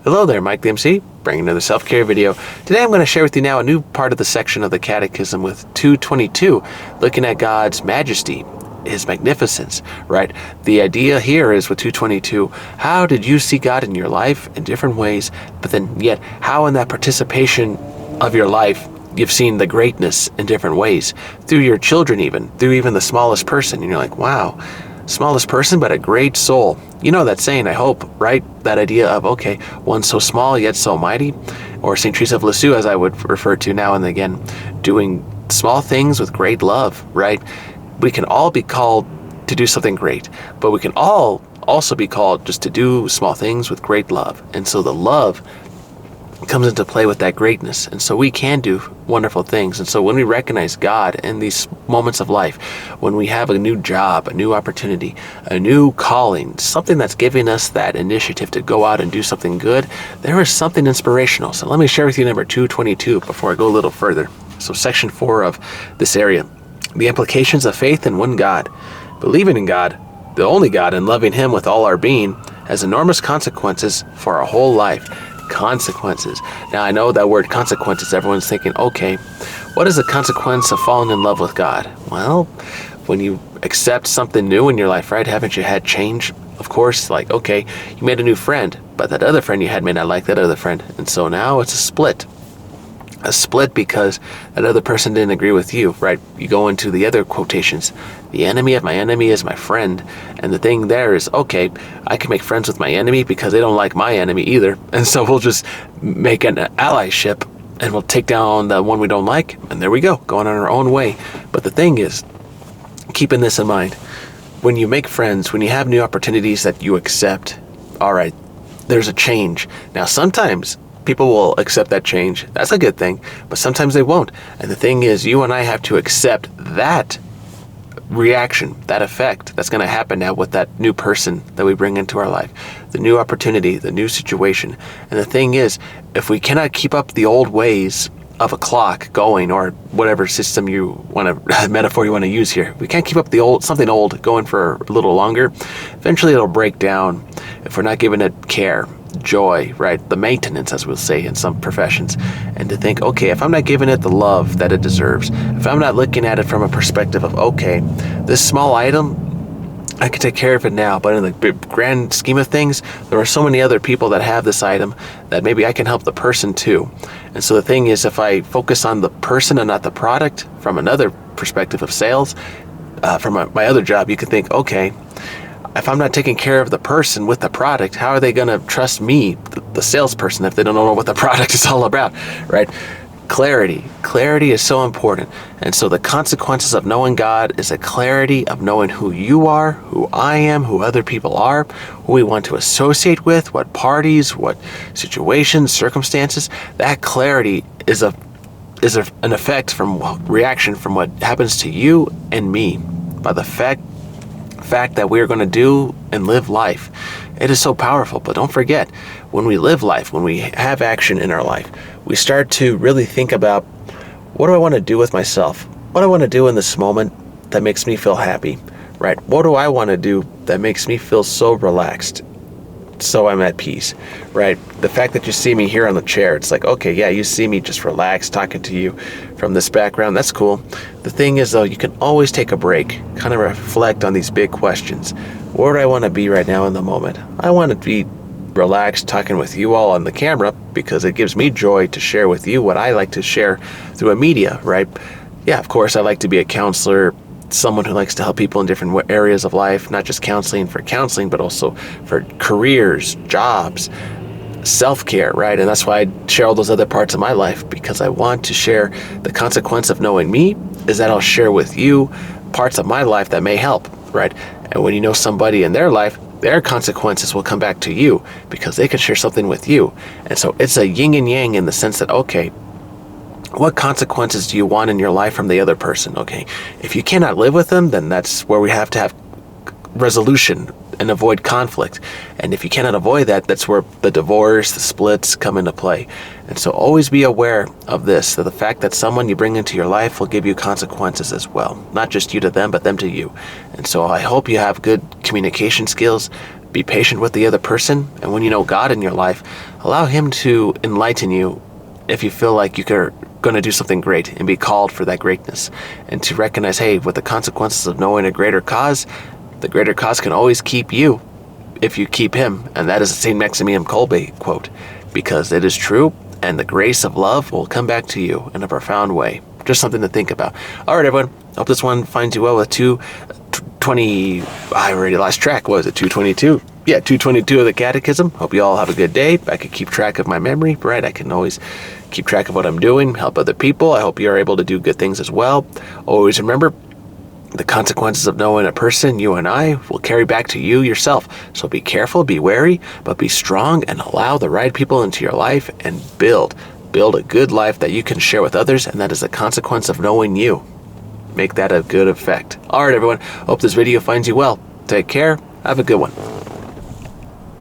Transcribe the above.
Hello there, Mike the MC, bringing another self-care video. Today I'm going to share with you now a new part of the section of the Catechism with 222, looking at God's majesty, His magnificence, right? The idea here is with 222, how did you see God in your life in different ways, but then yet how in that participation of your life you've seen the greatness in different ways, through your children even, through even the smallest person, and you're like, wow, smallest person, but a great soul. You know that saying, I hope, right? That idea of, okay, one so small yet so mighty, or St. Teresa of Lisieux, as I would refer to now and again, doing small things with great love, right? We can all be called to do something great, but we can all also be called just to do small things with great love. And so the love comes into play with that greatness, and so we can do wonderful things. And so when we recognize God in these moments of life, when we have a new job, a new opportunity, a new calling, something that's giving us that initiative to go out and do something good, there is something inspirational. So let me share with you number 222 before I go a little further. So section 4 of this area, the implications of faith in one God. Believing in God, the only God, and loving Him with all our being has enormous consequences for our whole life. Consequences. Now I know that word consequences, everyone's thinking, okay, what is the consequence of falling in love with God? Well, when you accept something new in your life, right? Haven't you had change? Of course, like, okay, you made a new friend, but that other friend you had may not like that other friend. And so now it's a split. A split because that other person didn't agree with you, right? You go into the other quotations. The enemy of my enemy is my friend. And the thing there is, okay, I can make friends with my enemy because they don't like my enemy either. And so we'll just make an allyship and we'll take down the one we don't like. And there we go, going on our own way. But the thing is, keeping this in mind, when you make friends, when you have new opportunities that you accept, all right, there's a change. Now, sometimes people will accept that change. That's a good thing, but sometimes they won't. And the thing is, you and I have to accept that reaction, that effect that's going to happen now with that new person that we bring into our life, the new opportunity, the new situation. And the thing is, if we cannot keep up the old ways of a clock going, or whatever system you want to, metaphor you want to use here, we can't keep up the old, something old going for a little longer. Eventually it'll break down if we're not giving it care, joy, right? The maintenance, as we'll say in some professions. And to think, okay, if I'm not giving it the love that it deserves, if I'm not looking at it from a perspective of, okay, this small item, I can take care of it now, but in the grand scheme of things, there are so many other people that have this item that maybe I can help the person too. And so the thing is, if I focus on the person and not the product from another perspective of sales, from my other job, you can think, okay, if I'm not taking care of the person with the product, how are they going to trust me, the salesperson, if they don't know what the product is all about, right? Clarity is so important. And so the consequences of knowing God is a clarity of knowing who you are, who I am, who other people are, who we want to associate with, what parties, what situations, circumstances. That clarity is an effect from reaction from what happens to you and me by the fact that we are going to do and live life. It is so powerful. But don't forget, when we live life, when we have action in our life, we start to really think about, what do I want to do with myself? What do I want to do in this moment that makes me feel happy, right? What do I want to do that makes me feel so relaxed, so I'm at peace, right? The fact that you see me here on the chair, it's like, okay, yeah, you see me just relaxed talking to you from this background. That's cool. The thing is, though, you can always take a break, kind of reflect on these big questions. Where do I want to be right now in the moment? I want to be relaxed talking with you all on the camera because it gives me joy to share with you what I like to share through a media, right? Yeah, of course, I like to be a counselor, someone who likes to help people in different areas of life, not just counseling for counseling, but also for careers, jobs, self-care, right? And that's why I share all those other parts of my life, because I want to share the consequence of knowing me is that I'll share with you parts of my life that may help, right? And when you know somebody in their life, their consequences will come back to you because they can share something with you. And so it's a yin and yang in the sense that, okay, what consequences do you want in your life from the other person? Okay, if you cannot live with them, then that's where we have to have resolution and avoid conflict. And if you cannot avoid that, that's where the divorce, the splits come into play. And so always be aware of this, that the fact that someone you bring into your life will give you consequences as well. Not just you to them, but them to you. And so I hope you have good communication skills, Be patient with the other person, and when you know God in your life, allow Him to enlighten you if you feel like you're going to do something great and be called for that greatness. And to recognize, hey, with the consequences of knowing a greater cause, the greater cause can always keep you if you keep Him. And that is a St. Maximilian Kolbe quote, because it is true, and the grace of love will come back to you in a profound way. Just something to think about. All right, everyone. Hope this one finds you well with 220. I already lost track. What was it? 222? Yeah, 222 of the Catechism. Hope you all have a good day. I can keep track of my memory, right? I can always keep track of what I'm doing, help other people. I hope you're able to do good things as well. Always remember, the consequences of knowing a person, you and I, will carry back to you yourself. So be careful, be wary, but be strong and allow the right people into your life and build a good life that you can share with others, and that is a consequence of knowing you. Make that a good effect. All right, everyone. Hope this video finds you well. Take care. Have a good one.